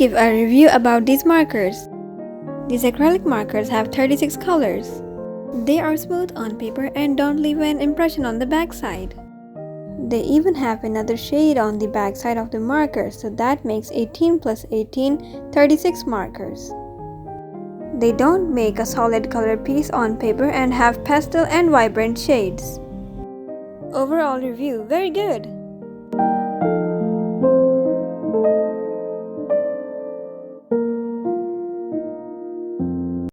give a review about these markers. These acrylic markers have 36 colors. They are smooth on paper and don't leave an impression on the backside. They even have another shade on the backside of the marker, so that makes 18 plus 18, 36 markers. They don't make a solid color piece on paper and have pastel and vibrant shades. Overall review, very good!